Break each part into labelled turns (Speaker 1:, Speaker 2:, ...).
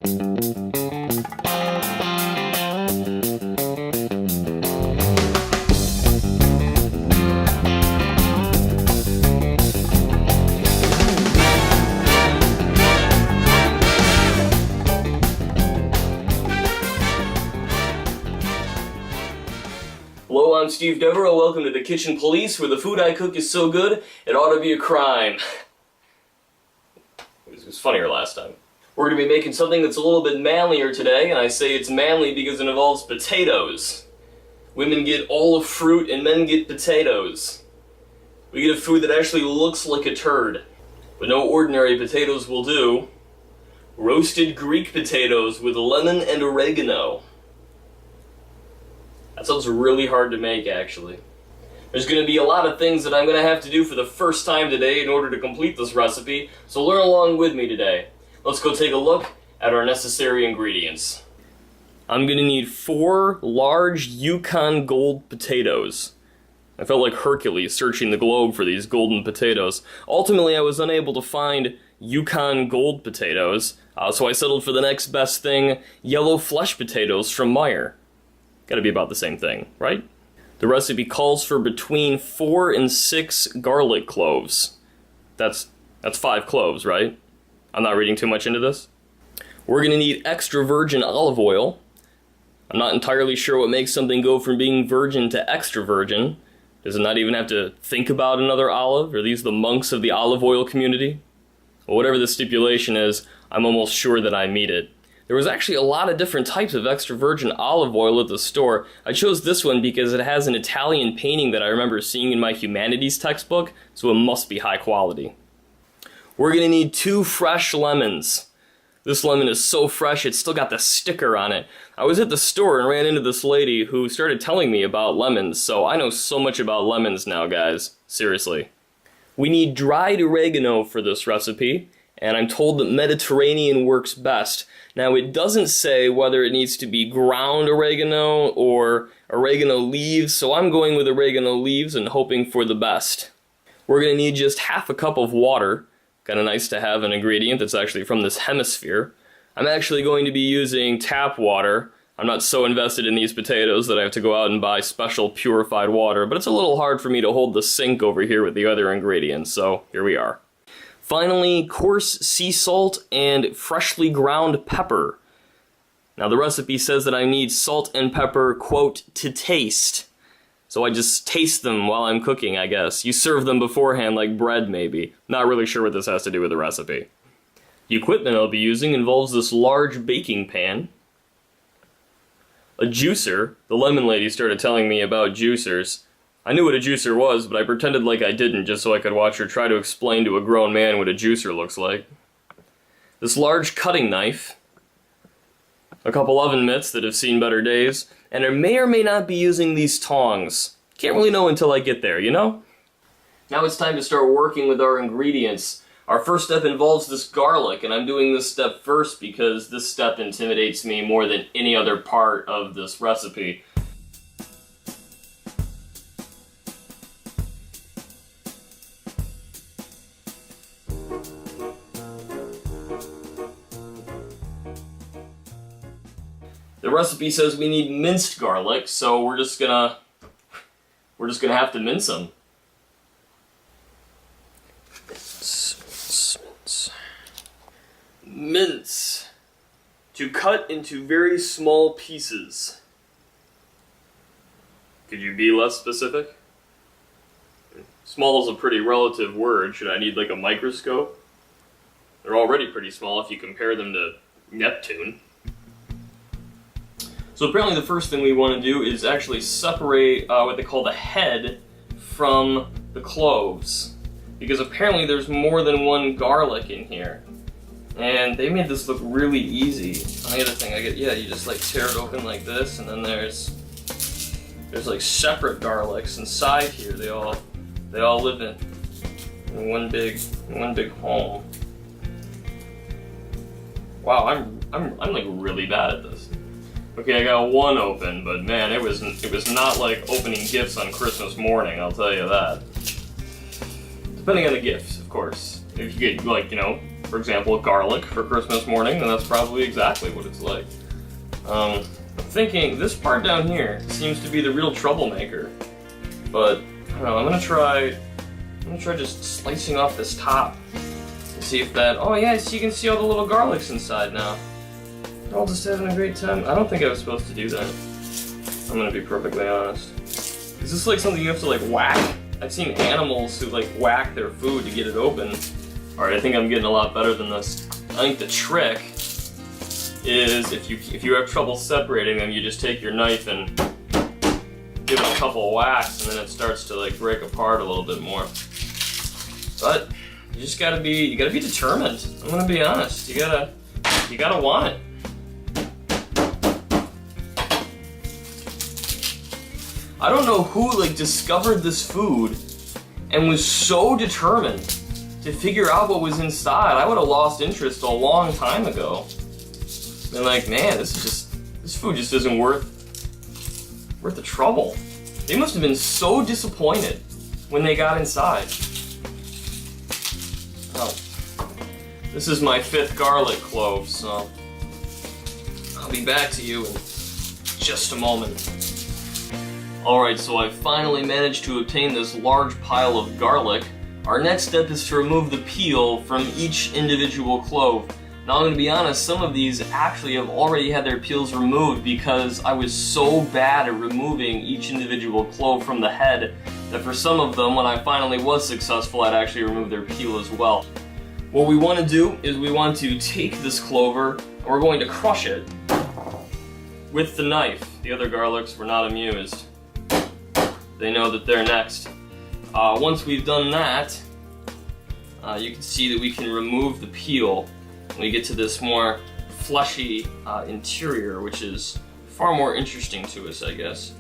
Speaker 1: Hello, I'm Steve Devereaux. Welcome to the Kitchen Police, where the food I cook is so good, it ought to be a crime. It was funnier last time. We're going to be making something that's a little bit manlier today, and I say it's manly because it involves potatoes. Women get olive fruit and men get potatoes. We get a food that actually looks like a turd. But no ordinary potatoes will do. Roasted Greek potatoes with lemon and oregano. That sounds really hard to make, actually. There's going to be a lot of things that I'm going to have to do for the first time today in order to complete this recipe, so learn along with me today. Let's go take a look at our necessary ingredients. I'm going to need 4 large Yukon Gold potatoes. I felt like Hercules searching the globe for these golden potatoes. Ultimately, I was unable to find Yukon Gold potatoes, so I settled for the next best thing, yellow flesh potatoes from Meijer. Gotta be about the same thing, right? The recipe calls for between 4 and 6 garlic cloves. That's 5 cloves, right? I'm not reading too much into this. We're gonna need extra virgin olive oil. I'm not entirely sure what makes something go from being virgin to extra virgin. Does it not even have to think about another olive? Are these the monks of the olive oil community? Well, whatever the stipulation is, I'm almost sure that I meet it. There was actually a lot of different types of extra virgin olive oil at the store. I chose this one because it has an Italian painting that I remember seeing in my humanities textbook, so it must be high quality. We're going to need 2 fresh lemons. This lemon is so fresh, it's still got the sticker on it. I was at the store and ran into this lady who started telling me about lemons, so I know so much about lemons now, guys. Seriously. We need dried oregano for this recipe, and I'm told that Mediterranean works best. Now, it doesn't say whether it needs to be ground oregano or oregano leaves, so I'm going with oregano leaves and hoping for the best. We're going to need just half a cup of water. Kind of nice to have an ingredient that's actually from this hemisphere. I'm actually going to be using tap water. I'm not so invested in these potatoes that I have to go out and buy special purified water, but it's a little hard for me to hold the sink over here with the other ingredients, so here we are. Finally, coarse sea salt and freshly ground pepper. Now the recipe says that I need salt and pepper, quote, to taste. So I just taste them while I'm cooking, I guess. You serve them beforehand like bread, maybe. Not really sure what this has to do with the recipe. The equipment I'll be using involves this large baking pan, a juicer. The lemon lady started telling me about juicers. I knew what a juicer was, but I pretended like I didn't just so I could watch her try to explain to a grown man what a juicer looks like. This large cutting knife, a couple oven mitts that have seen better days, and I may or may not be using these tongs. Can't really know until I get there, you know? Now it's time to start working with our ingredients. Our first step involves this garlic, and I'm doing this step first because this step intimidates me more than any other part of this recipe. The recipe says we need minced garlic, so we're just gonna have to mince them. Mince. To cut into very small pieces. Could you be less specific? Small is a pretty relative word. Should I need like a microscope? They're already pretty small if you compare them to Neptune. So apparently the first thing we want to do is actually separate what they call the head from the cloves. Because apparently there's more than one garlic in here. And they made this look really easy. On the other thing, you just like tear it open like this, and then there's like separate garlics inside here. They all live in one big home. Wow, I'm like really bad at this. Okay, I got one open, but man, it was not like opening gifts on Christmas morning, I'll tell you that. Depending on the gift, of course. If you get, like, you know, for example, garlic for Christmas morning, then that's probably exactly what it's like. I'm thinking this part down here seems to be the real troublemaker, but I don't know, I'm gonna try just slicing off this top and see if that, oh yeah, so you can see all the little garlics inside now. They're all just having a great time. I don't think I was supposed to do that. I'm gonna be perfectly honest. Is this like something you have to like whack? I've seen animals who like whack their food to get it open. Alright, I think I'm getting a lot better than this. I think the trick is if you have trouble separating them, you just take your knife and give it a couple of whacks, and then it starts to like break apart a little bit more. But you just gotta be determined. I'm gonna be honest. You gotta want it. I don't know who like discovered this food and was so determined to figure out what was inside. I would have lost interest a long time ago. Been like, man, this food just isn't worth the trouble. They must have been so disappointed when they got inside. Oh, this is my 5th garlic clove, so I'll be back to you in just a moment. Alright, so I finally managed to obtain this large pile of garlic. Our next step is to remove the peel from each individual clove. Now I'm going to be honest, some of these actually have already had their peels removed because I was so bad at removing each individual clove from the head that for some of them, when I finally was successful, I'd actually remove their peel as well. What we want to do is we want to take this clover and we're going to crush it with the knife. The other garlics were not amused. They know that they're next. Once we've done that, you can see that we can remove the peel when we get to this more fleshy interior, which is far more interesting to us, I guess.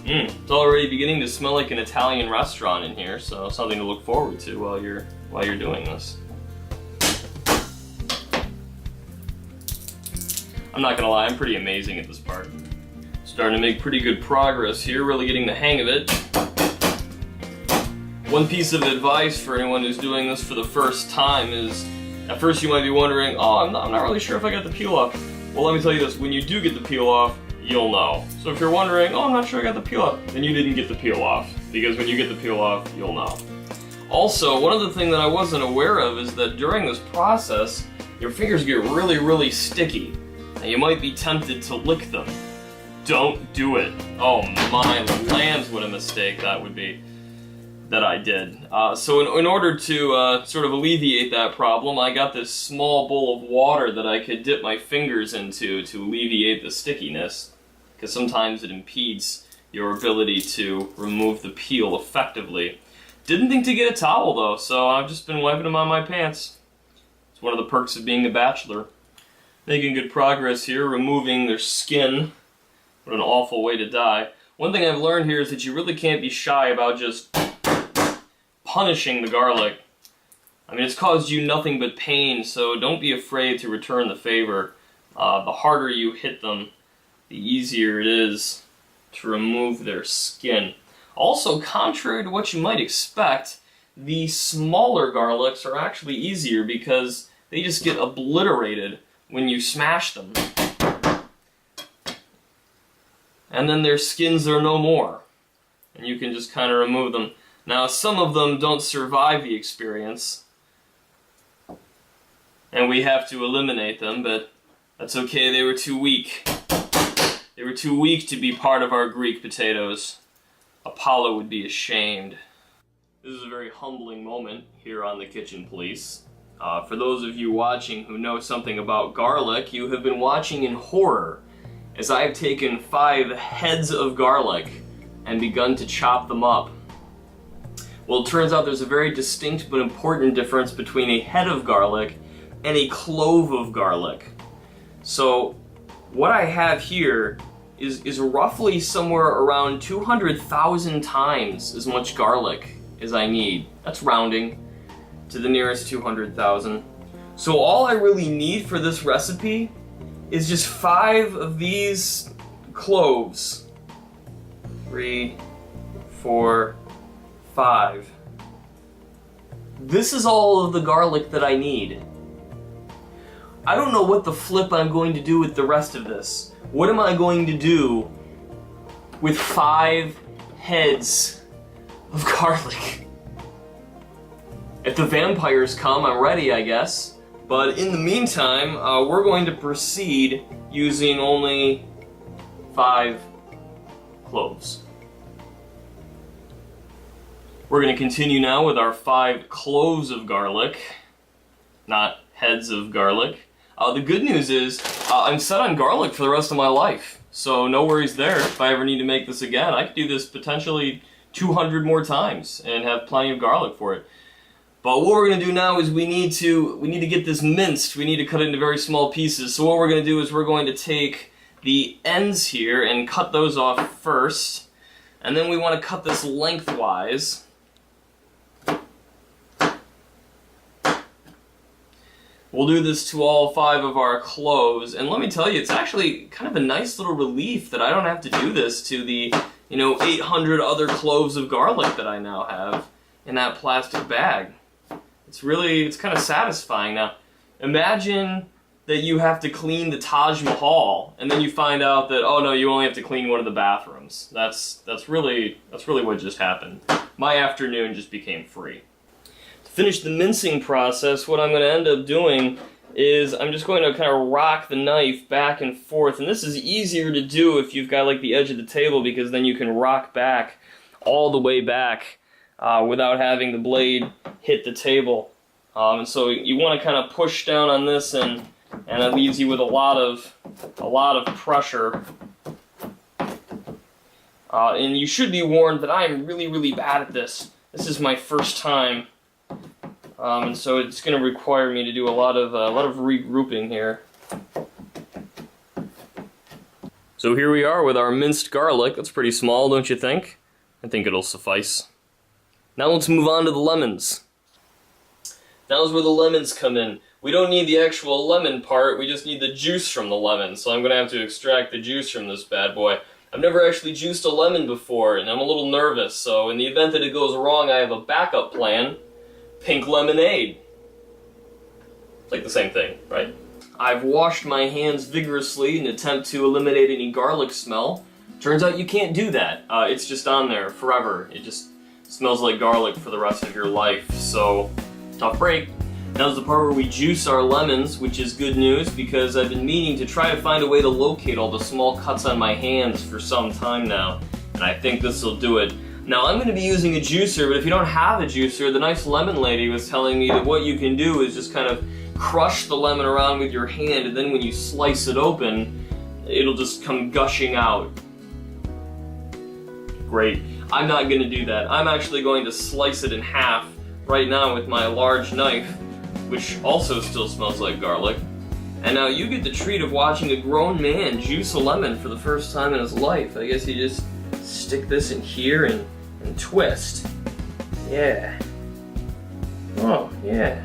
Speaker 1: It's already beginning to smell like an Italian restaurant in here, so something to look forward to while you're doing this. I'm not gonna lie, I'm pretty amazing at this part. Starting to make pretty good progress here, really getting the hang of it. One piece of advice for anyone who's doing this for the first time is, at first you might be wondering, oh, I'm not really sure if I got the peel off. Well, let me tell you this, when you do get the peel off, you'll know. So if you're wondering, oh, I'm not sure I got the peel off, then you didn't get the peel off. Because when you get the peel off, you'll know. Also, one other thing that I wasn't aware of is that during this process, your fingers get really, really sticky. And you might be tempted to lick them. Don't do it. Oh my lands, what a mistake that would be that I did. So in order to sort of alleviate that problem, I got this small bowl of water that I could dip my fingers into to alleviate the stickiness, because sometimes it impedes your ability to remove the peel effectively. Didn't think to get a towel though, so I've just been wiping them on my pants. It's one of the perks of being a bachelor. Making good progress here, removing their skin. What an awful way to die. One thing I've learned here is that you really can't be shy about just punishing the garlic. I mean, it's caused you nothing but pain, so don't be afraid to return the favor. The harder you hit them, the easier it is to remove their skin. Also, contrary to what you might expect, the smaller garlics are actually easier because they just get obliterated when you smash them. And then their skins are no more. And you can just kind of remove them. Now, some of them don't survive the experience. And we have to eliminate them, but that's okay, they were too weak. They were too weak to be part of our Greek potatoes. Apollo would be ashamed. This is a very humbling moment here on the Kitchen Police. For those of you watching who know something about garlic, you have been watching in horror as I have taken 5 heads of garlic and begun to chop them up. Well, it turns out there's a very distinct but important difference between a head of garlic and a clove of garlic. So what I have here is roughly somewhere around 200,000 times as much garlic as I need. That's rounding to the nearest 200,000. So all I really need for this recipe is just 5 of these cloves. 3, 4, 5. This is all of the garlic that I need. I don't know what the flip I'm going to do with the rest of this. What am I going to do with 5 heads of garlic? If the vampires come, I'm ready, I guess. But in the meantime, we're going to proceed using only 5 cloves. We're going to continue now with our 5 cloves of garlic, not heads of garlic. The good news is I'm set on garlic for the rest of my life, so no worries there. If I ever need to make this again, I could do this potentially 200 more times and have plenty of garlic for it. But what we're going to do now is we need to get this minced. We need to cut it into very small pieces. So what we're going to do is we're going to take the ends here and cut those off first, and then we want to cut this lengthwise. We'll do this to all 5 of our cloves, and let me tell you, it's actually kind of a nice little relief that I don't have to do this to the, 800 other cloves of garlic that I now have in that plastic bag. It's kind of satisfying. Now, imagine that you have to clean the Taj Mahal, and then you find out that, oh no, you only have to clean one of the bathrooms. That's really what just happened. My afternoon just became free. To finish the mincing process, what I'm going to end up doing is I'm just going to kind of rock the knife back and forth, and this is easier to do if you've got like the edge of the table, because then you can rock back all the way back without having the blade hit the table. And so you want to kind of push down on this, and it leaves you with a lot of pressure. And you should be warned that I am really bad at this. This is my first time, and so it's going to require me to do a lot of regrouping here. So here we are with our minced garlic. That's pretty small, don't you think? I think it'll suffice. Now let's move on to the lemons. Now's where the lemons come in. We don't need the actual lemon part, we just need the juice from the lemon. So I'm going to have to extract the juice from this bad boy. I've never actually juiced a lemon before, and I'm a little nervous, so in the event that it goes wrong, I have a backup plan. Pink lemonade. It's like the same thing, right? I've washed my hands vigorously in an attempt to eliminate any garlic smell. Turns out you can't do that. It's just on there forever. It just smells like garlic for the rest of your life, so tough break. Now's the part where we juice our lemons, which is good news because I've been meaning to try to find a way to locate all the small cuts on my hands for some time now, and I think this will do it. Now I'm going to be using a juicer, but if you don't have a juicer, the nice lemon lady was telling me that what you can do is just kind of crush the lemon around with your hand, and then when you slice it open, it'll just come gushing out. Great. I'm not going to do that. I'm actually going to slice it in half right now with my large knife, which also still smells like garlic. And now you get the treat of watching a grown man juice a lemon for the first time in his life. I guess you just stick this in here and twist. Yeah. Oh, yeah.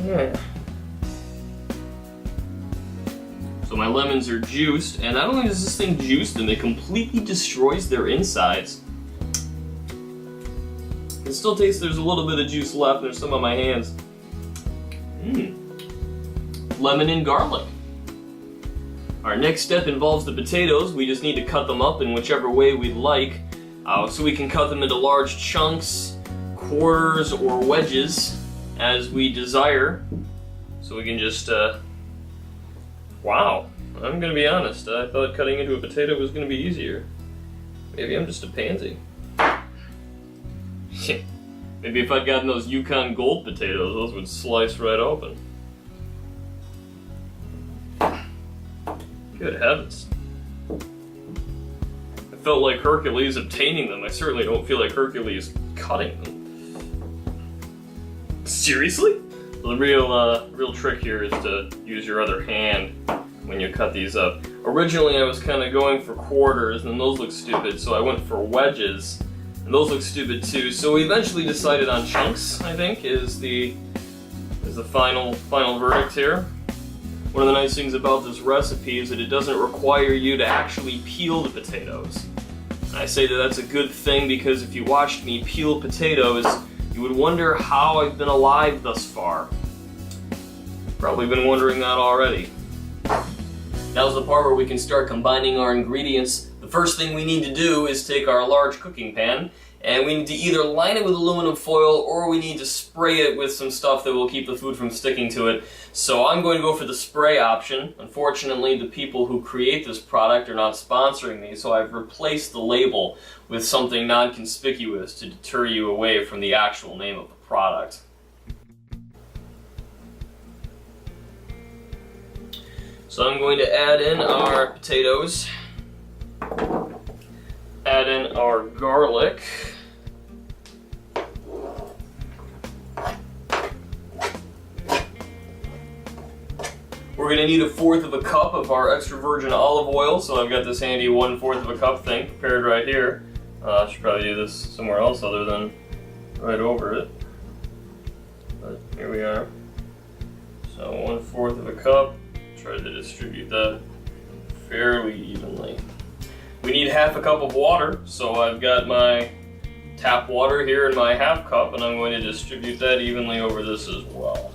Speaker 1: Yeah. So my lemons are juiced, and not only does this thing juice them, it completely destroys their insides. It still tastes, there's a little bit of juice left, there's some on my hands. Lemon and garlic. Our next step involves the potatoes. We just need to cut them up in whichever way we'd like. So we can cut them into large chunks, quarters, or wedges as we desire. So we can just, wow, I'm gonna be honest, I thought cutting into a potato was gonna be easier. Maybe I'm just a pansy. Maybe if I'd gotten those Yukon Gold potatoes, those would slice right open. Good heavens. I felt like Hercules obtaining them. I certainly don't feel like Hercules cutting them. Seriously? The real trick here is to use your other hand when you cut these up. Originally I was kind of going for quarters, and those look stupid, so I went for wedges, and those look stupid too. So we eventually decided on chunks, I think, is the final verdict here. One of the nice things about this recipe is that it doesn't require you to actually peel the potatoes. And I say that that's a good thing because if you watched me peel potatoes, you You would wonder how I've been alive thus far. Probably been wondering that already. Now's the part where we can start combining our ingredients. The first thing we need to do is take our large cooking pan, and we need to either line it with aluminum foil or we need to spray it with some stuff that will keep the food from sticking to it. So I'm going to go for the spray option. Unfortunately, the people who create this product are not sponsoring me, so I've replaced the label with something non-conspicuous to deter you away from the actual name of the product. So I'm going to add in our potatoes, add in our garlic, we're going to need 1/4 cup of our extra virgin olive oil, so I've got this handy 1/4 cup thing prepared right here. I should probably do this somewhere else other than right over it, but here we are. So 1/4 cup. Try to distribute that fairly evenly. We need 1/2 cup of water, so I've got my tap water here in my 1/2 cup, and I'm going to distribute that evenly over this as well.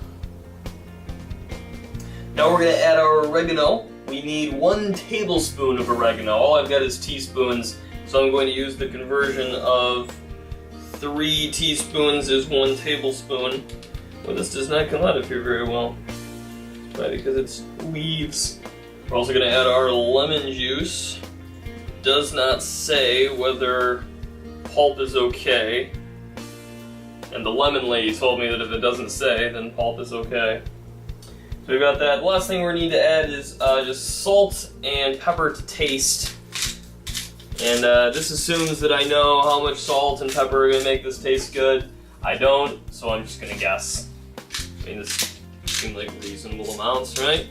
Speaker 1: Now we're going to add our oregano. We need 1 tablespoon of oregano. All I've got is teaspoons, so I'm going to use the conversion of 3 teaspoons is 1 tablespoon. Well, this does not come out of here very well. Right, because it's leaves. We're also going to add our lemon juice. Does not say whether pulp is okay. And the lemon lady told me that if it doesn't say, then pulp is okay. So we've got that. The last thing we need to add is just salt and pepper to taste. And this assumes that I know how much salt and pepper are going to make this taste good. I don't, so I'm just going to guess. I mean, this seem like reasonable amounts, right?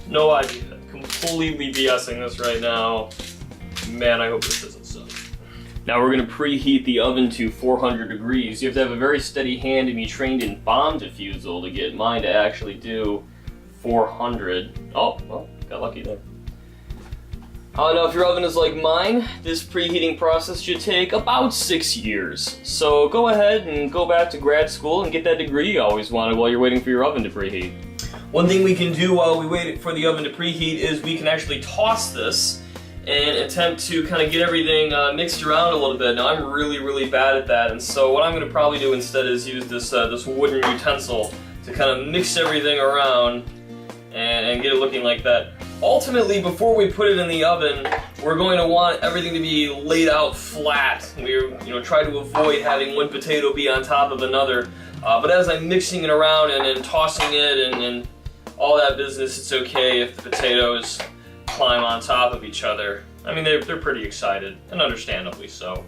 Speaker 1: No idea. Completely BSing this right now. Man, I hope this doesn't suck. Now we're going to preheat the oven to 400 degrees. You have to have a very steady hand and be trained in bomb defusal to get mine to actually do 400. Oh, well, got lucky there. Now if your oven is like mine, this preheating process should take about 6 years. So go ahead and go back to grad school and get that degree you always wanted while you're waiting for your oven to preheat. One thing we can do while we wait for the oven to preheat is we can actually toss this and attempt to kind of get everything mixed around a little bit. Now I'm really bad at that, and so what I'm going to probably do instead is use this this wooden utensil to kind of mix everything around and get it looking like that. Ultimately, before we put it in the oven, we're going to want everything to be laid out flat. We try to avoid having one potato be on top of another. But as I'm mixing it around and tossing it and all that business, it's okay if the potatoes climb on top of each other. I mean, they're pretty excited, and understandably so.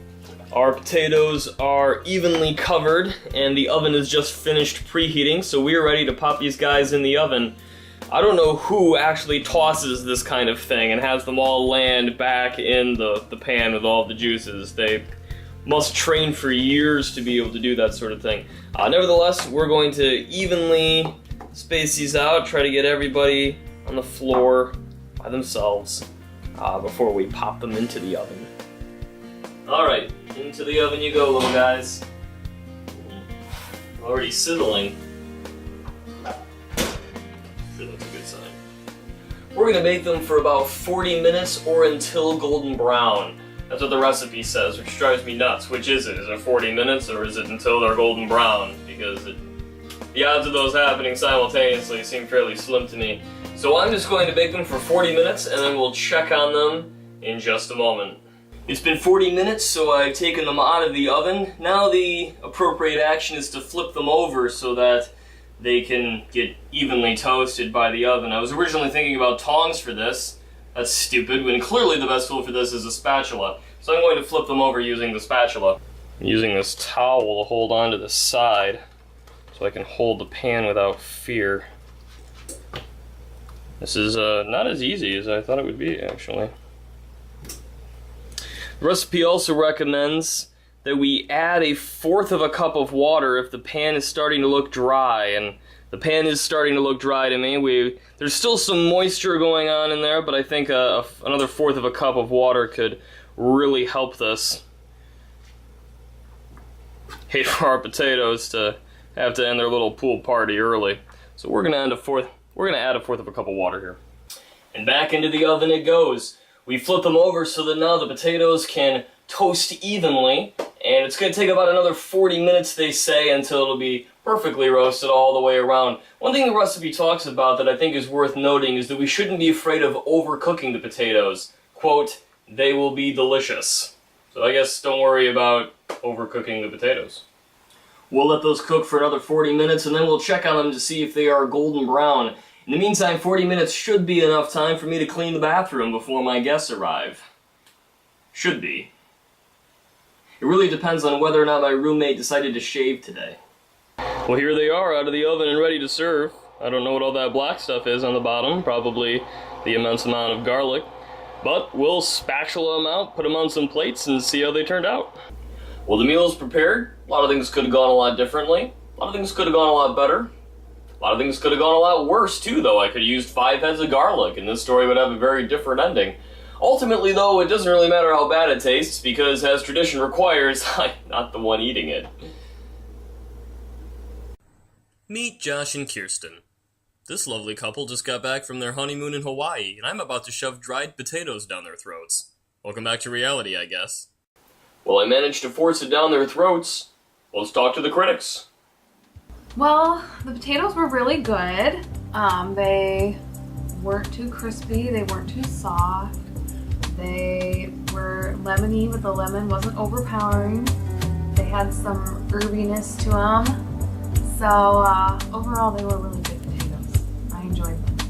Speaker 1: Our potatoes are evenly covered, and the oven is just finished preheating, so we're ready to pop these guys in the oven. I don't know who actually tosses this kind of thing and has them all land back in the pan with all the juices. They must train for years to be able to do that sort of thing. Nevertheless, we're going to evenly space these out, try to get everybody on the floor by themselves before we pop them into the oven. Alright, into the oven you go, little guys. Already sizzling. Sure, that's a good sign. We're going to bake them for about 40 minutes or until golden brown. That's what the recipe says, which drives me nuts. Which is it? Is it 40 minutes or is it until they're golden brown? Because the odds of those happening simultaneously seem fairly slim to me. So I'm just going to bake them for 40 minutes and then we'll check on them in just a moment. It's been 40 minutes, so I've taken them out of the oven. Now the appropriate action is to flip them over so that they can get evenly toasted by the oven. I was originally thinking about tongs for this. That's stupid, when clearly the best tool for this is a spatula. So I'm going to flip them over using the spatula. I'm using this towel to hold onto the side so I can hold the pan without fear. This is not as easy as I thought it would be, actually. The recipe also recommends that we add 1/4 cup of water if the pan is starting to look dry, and the pan is starting to look dry to me. There's still some moisture going on in there, but I think another 1/4 cup of water could really help this. hate for our potatoes to have to end their little pool party early. So we're gonna add a fourth of a cup of water here. And back into the oven it goes. We flip them over so that now the potatoes can toast evenly, and it's gonna take about another 40 minutes, they say, until it'll be perfectly roasted all the way around. One thing the recipe talks about that I think is worth noting is that we shouldn't be afraid of overcooking the potatoes. Quote, they will be delicious. So I guess don't worry about overcooking the potatoes. We'll let those cook for another 40 minutes and then we'll check on them to see if they are golden brown. In the meantime, 40 minutes should be enough time for me to clean the bathroom before my guests arrive. Should be. It really depends on whether or not my roommate decided to shave today. Well, here they are out of the oven and ready to serve. I don't know what all that black stuff is on the bottom, probably the immense amount of garlic. But we'll spatula them out, put them on some plates, and see how they turned out. Well, the meal is prepared. A lot of things could have gone a lot differently. A lot of things could have gone a lot better. A lot of things could have gone a lot worse, too, though. I could have used 5 heads of garlic, and this story would have a very different ending. Ultimately, though, it doesn't really matter how bad it tastes, because as tradition requires, I'm not the one eating it. Meet Josh and Kirsten. This lovely couple just got back from their honeymoon in Hawaii, and I'm about to shove dried potatoes down their throats. Welcome back to reality, I guess. Well, I managed to force it down their throats. Let's talk to the critics.
Speaker 2: Well, the potatoes were really good. They weren't too crispy, they weren't too soft. They were lemony, but the lemon wasn't overpowering. They had some herbiness to them. So overall, they were really good potatoes. I enjoyed them.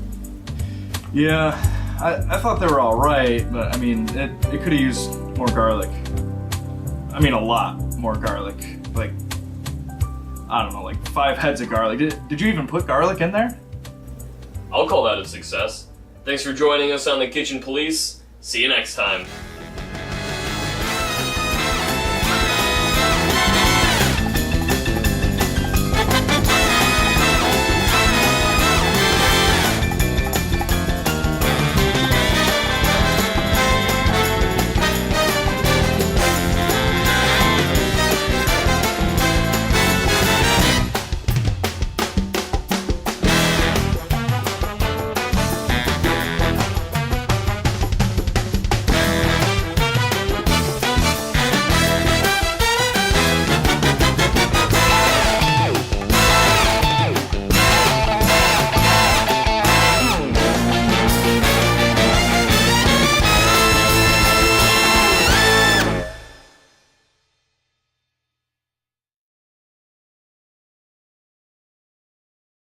Speaker 3: Yeah, I thought they were all right, but I mean, it could have used more garlic. I mean, a lot more garlic. Like, I don't know, like 5 heads of garlic. Did you even put garlic in there?
Speaker 1: I'll call that a success. Thanks for joining us on the Kitchen Police. See you next time.